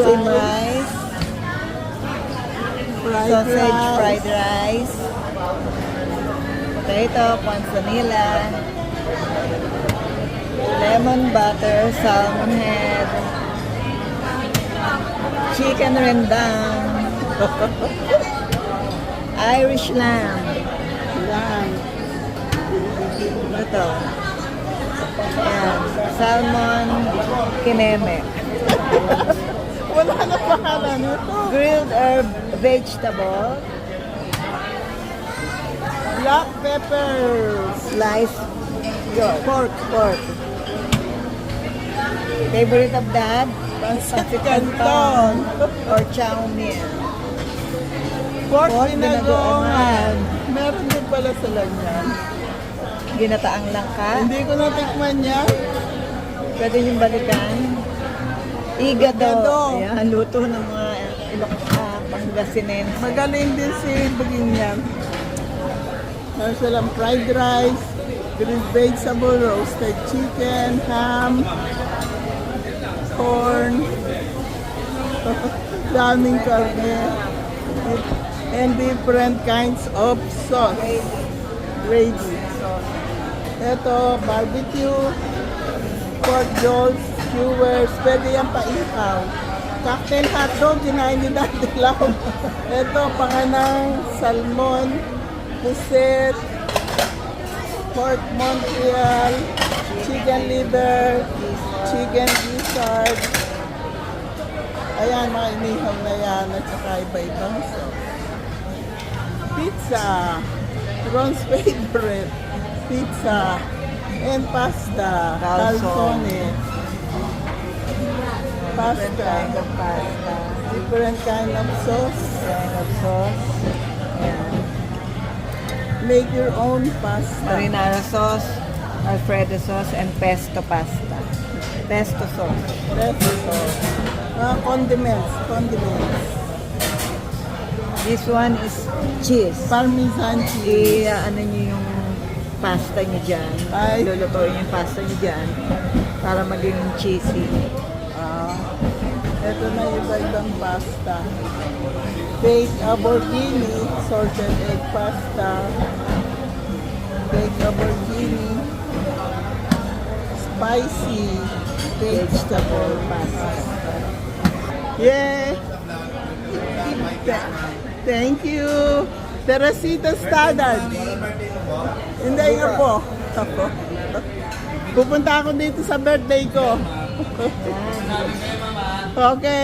steamed rice, sausage fried rice, potato, panzanilla, lemon butter, salmon head, chicken rendang, Irish lamb. Yan. Ito. Ayan. Salmon kineme. Wala na pangalan ito. Grilled herb vegetable. Black peppers. Sliced pork. Favorite of dad? Pancit Canton canton. or chow mein. Pork Pork binagoongan. Meron din pala sila niyan. Ginataang langka. Hindi ko natikman niya. Pwede niyong balikan. Igado. Igado. Ayan, luto ng mga Pangasinense. Magaling din si Buging yan. Meron silang fried rice, grilled vegetable, roasted chicken, ham, corn, daming karne, and different kinds of sauce. Gravy. Ito, barbecue, pork jolls, skewers, pwede yan pa-ihaw. Cocktail hotdog, kinain ni Dati Lau. Ito, panganang salmon, puset, pork Montreal, chicken liver, chicken gizzard. Ayan, mga inihaw na yan at saka iba-ibang sauce. Pizza, Ron's favorite, pizza, and pasta, calzone. Different Pasta, kind of pasta. different kind of sauce. Kind of sauce. Ayan. Make your own pasta. Marinara sauce, Alfredo sauce, and pesto pasta. Pesto sauce. Pesto sauce. Condiments. This one is cheese. Parmesan cheese. Ano nyo yung pasta nyo dyan. Ay. Lulutuin yung pasta nyo dyan para maging cheesy. Ito na iba-ibang pasta. Baked aubergine, salted egg pasta. Baked aubergine. Spicy vegetable pasta. Yeah! Thank you! Teresita Standard. Hindi nga po. Pupunta ako dito sa birthday ko. Okay.